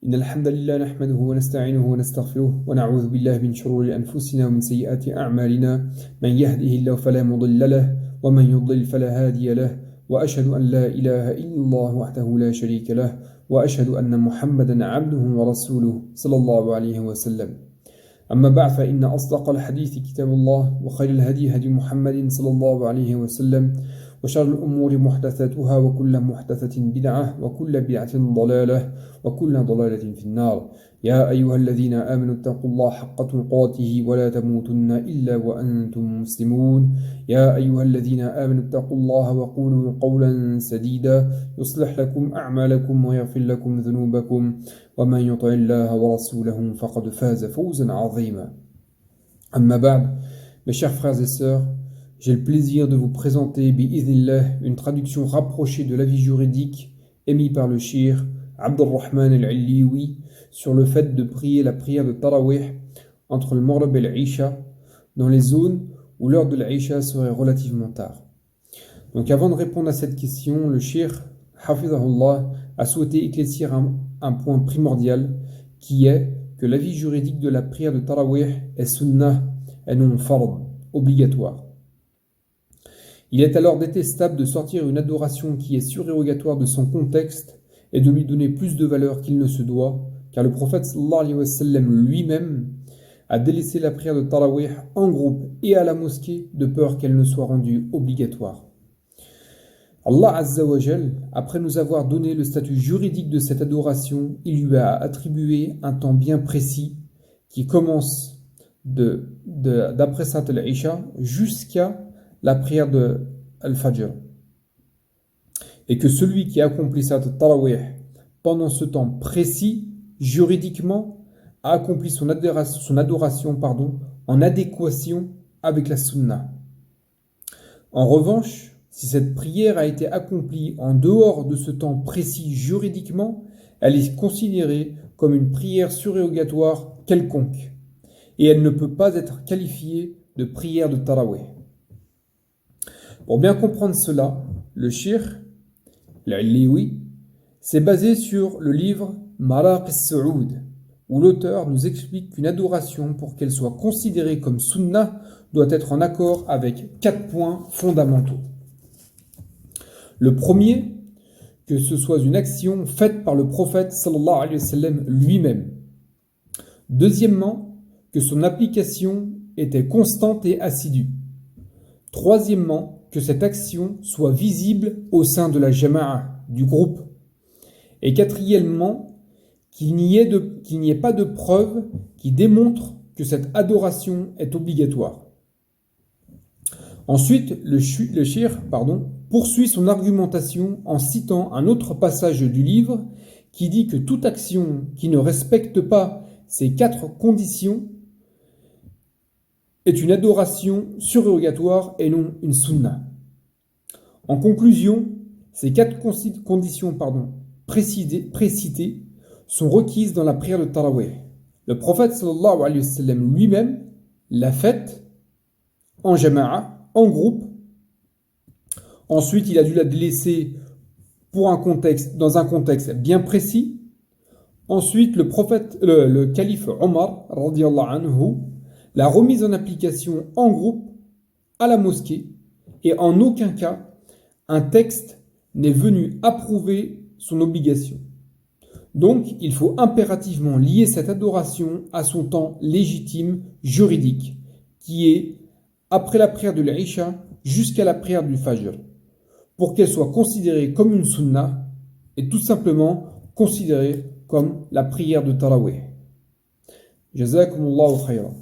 إن الحمد لله نحمده ونستعينه ونستغفره ونعوذ بالله من شرور أنفسنا ومن سيئات أعمالنا من يهده الله فلا مضل له ومن يضلل فلا هادي له وأشهد أن لا إله إلا الله وحده لا شريك له وأشهد أن محمدا عبده ورسوله صلى الله عليه وسلم أما بعد فإن أصدق الحديث كتاب الله وخير الهدي هدي محمد صلى الله عليه وسلم وشر الأمور محدثاتها وكل محدثة بدعة وكل بدعة ضلالة وكل ضلالة في النار يا أيها الذين آمنوا اتقوا الله حق تقاته ولا تموتن إلا وأنتم مسلمون يا أيها الذين آمنوا اتقوا الله وقولوا قولا سديدا يصلح لكم أعمالكم ويغفر لكم ذنوبكم ومن يطع الله ورسوله فقد فاز فوزا عظيما أما بعد mes chers frères et sœurs, j'ai le plaisir de vous présenter, bi'idhnillah, une traduction rapprochée de l'avis juridique émis par le shir Abdurrahman al-Alliwi sur le fait de prier la prière de Tarawih entre le Maghrib et l'Isha dans les zones où l'heure de l'Isha serait relativement tard. Donc avant de répondre à cette question, le shir, Hafizahullah, a souhaité éclaircir un point primordial qui est que l'avis juridique de la prière de Tarawih est sunnah et non fard, obligatoire. Il est alors détestable de sortir une adoration qui est surérogatoire de son contexte et de lui donner plus de valeur qu'il ne se doit, car le prophète sallallahu alayhi wa sallam lui-même a délaissé la prière de Tarawih en groupe et à la mosquée de peur qu'elle ne soit rendue obligatoire. Allah Azza wa Jal, après nous avoir donné le statut juridique de cette adoration, il lui a attribué un temps bien précis qui commence d'après Salat al-Isha jusqu'à la prière de Al-Fajr. Et que celui qui accomplit Salat al-Tarawih pendant ce temps précis, juridiquement, a accompli son adoration en adéquation avec la sunna. En revanche, si cette prière a été accomplie en dehors de ce temps précis juridiquement, elle est considérée comme une prière surérogatoire quelconque. Et elle ne peut pas être qualifiée de prière de Tarawih. Pour bien comprendre cela, le shir, l'Alliwi, s'est basé sur le livre Maraq as-Saoud, où l'auteur nous explique qu'une adoration, pour qu'elle soit considérée comme sunnah, doit être en accord avec 4 points fondamentaux. Le premier, que ce soit une action faite par le prophète sallallahu alayhi wa sallam lui-même. Deuxièmement, que son application était constante et assidue. Troisièmement, que cette action soit visible au sein de la jama'a, du groupe. Et quatrièmement, qu'il n'y ait pas de preuve qui démontre que cette adoration est obligatoire. Ensuite, le shir poursuit son argumentation en citant un autre passage du livre qui dit que toute action qui ne respecte pas ces 4 conditions est une adoration surérogatoire et non une sunna. En conclusion, ces 4 conditions précitées sont requises dans la prière de Tarawih. Le prophète sallallahu alayhi wa sallam lui-même l'a faite en jama'a, en groupe. Ensuite, il a dû la délaisser dans un contexte bien précis. Ensuite, le calife Omar radiyallahu anhu l'a remise en application en groupe à la mosquée et en aucun cas un texte n'est venu approuver son obligation. Donc il faut impérativement lier cette adoration à son temps légitime juridique qui est après la prière de l'Isha jusqu'à la prière du Fajr pour qu'elle soit considérée comme une sunna et tout simplement considérée comme la prière de Tarawih. Jazakumullahu khayran.